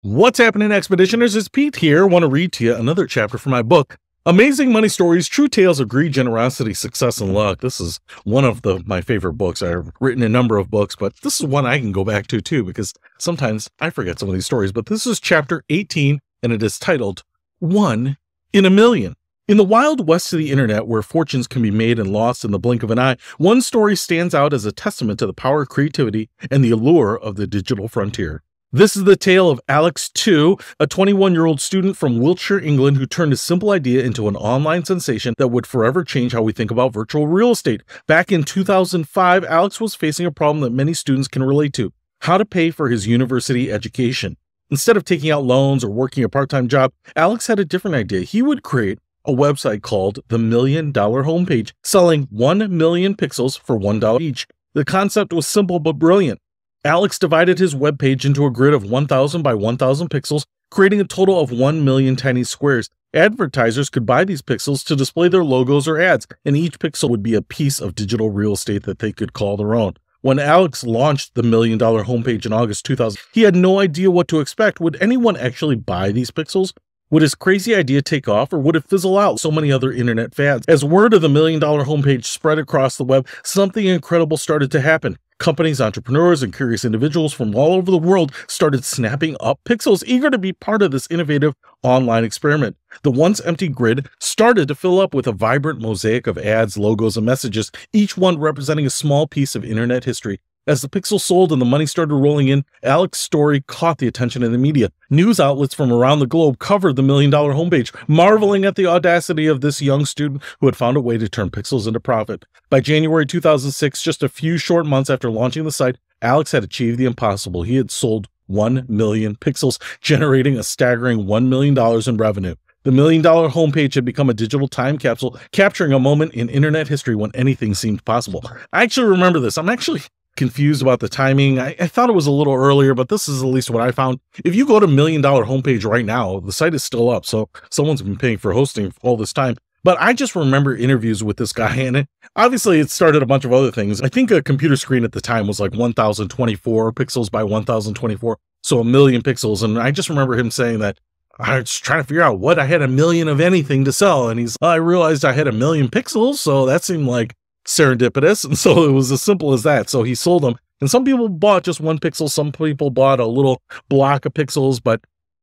What's happening, Expeditioners? It's Pete here. I want to read to you another chapter from my book, Amazing Money Stories, True Tales of Greed, Generosity, Success, and Luck. This is one of my favorite books. I've written a number of books, but this is one I can go back to too, because sometimes I forget some of these stories. But this is chapter 18, and it is titled, 1 in a Million. In the wild west of the internet, where fortunes can be made and lost in the blink of an eye, one story stands out as a testament to the power of creativity and the allure of the digital frontier. This is the tale of Alex 2, a 21-year-old student from Wiltshire, England, who turned a simple idea into an online sensation that would forever change how we think about virtual real estate. Back in 2005, Alex was facing a problem that many students can relate to: how to pay for his university education. Instead of taking out loans or working a part-time job, Alex had a different idea. He would create a website called the $1 Million Homepage, selling 1 million pixels for $1 each. The concept was simple but brilliant. Alex divided his webpage into a grid of 1,000 by 1,000 pixels, creating a total of 1 million tiny squares. Advertisers could buy these pixels to display their logos or ads, and each pixel would be a piece of digital real estate that they could call their own. When Alex launched the $1 Million Homepage in August 2000, he had no idea what to expect. Would anyone actually buy these pixels? Would his crazy idea take off, or would it fizzle out? So many other internet fads. As word of the $1 Million Homepage spread across the web, something incredible started to happen. Companies, entrepreneurs, and curious individuals from all over the world started snapping up pixels, eager to be part of this innovative online experiment. The once empty grid started to fill up with a vibrant mosaic of ads, logos, and messages, each one representing a small piece of internet history. As the pixels sold and the money started rolling in, Alex's story caught the attention of the media. News outlets from around the globe covered the $1 Million Homepage, marveling at the audacity of this young student who had found a way to turn pixels into profit. By January 2006, just a few short months after launching the site, Alex had achieved the impossible. He had sold 1 million pixels, generating a staggering $1 million in revenue. The $1 Million Homepage had become a digital time capsule, capturing a moment in internet history when anything seemed possible. I actually remember this. I'm actually confused about the timing. I thought it was a little earlier, but this is at least what I found. If you go to $1 Million Homepage right now, the site is still up, so someone's been paying for hosting all this time. But I just remember interviews with this guy, and obviously it started a bunch of other things. I think a computer screen at the time was like 1024 pixels by 1024, so 1 million pixels. And I just remember him saying that I was trying to figure out what I had 1 million of anything to sell, and I realized I had 1 million pixels, so that seemed like serendipitous, and so it was as simple as that. So he sold them, and some people bought just 1 pixel, some people bought a little block of pixels, but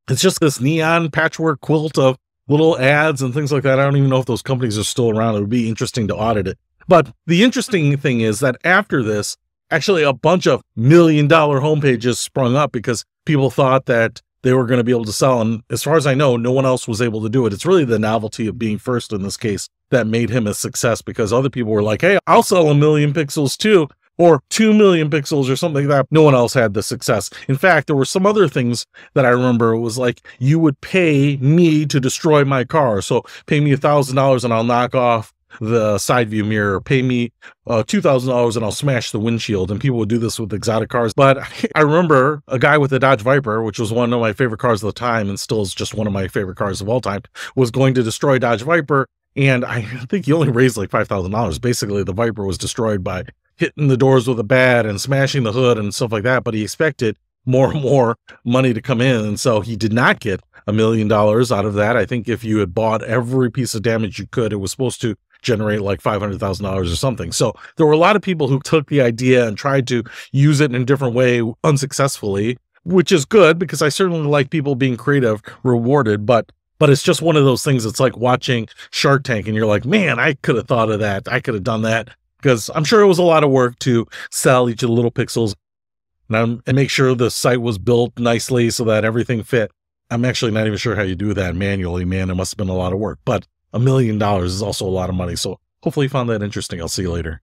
it's just this neon patchwork quilt of little ads and things like that. I don't even know if those companies are still around. It would be interesting to audit it. But the interesting thing is that after this, actually a bunch of $1 million homepages sprung up because people thought that they were going to be able to sell. And as far as I know, no one else was able to do it. It's really the novelty of being first in this case that made him a success, because other people were like, hey, I'll sell 1 million pixels too, or 2 million pixels or something like that. No one else had the success. In fact, there were some other things that I remember. It was like, you would pay me to destroy my car. So pay me $1,000 and I'll knock off the side view mirror, pay me $2,000 and I'll smash the windshield. And people would do this with exotic cars. But I remember a guy with a Dodge Viper, which was one of my favorite cars of the time and still is just one of my favorite cars of all time, was going to destroy Dodge Viper. And I think he only raised like $5,000. Basically, the Viper was destroyed by hitting the doors with a bat and smashing the hood and stuff like that. But he expected more and more money to come in. And so he did not get $1 million out of that. I think if you had bought every piece of damage you could, it was supposed to generate like $500,000 or something. So there were a lot of people who took the idea and tried to use it in a different way unsuccessfully, which is good because I certainly like people being creative, rewarded, but it's just one of those things. It's like watching Shark Tank and you're like, man, I could have thought of that. I could have done that, because I'm sure it was a lot of work to sell each of the little pixels and make sure the site was built nicely so that everything fit. I'm actually not even sure how you do that manually, man. It must have been a lot of work, but $1 million is also a lot of money. So hopefully you found that interesting. I'll see you later.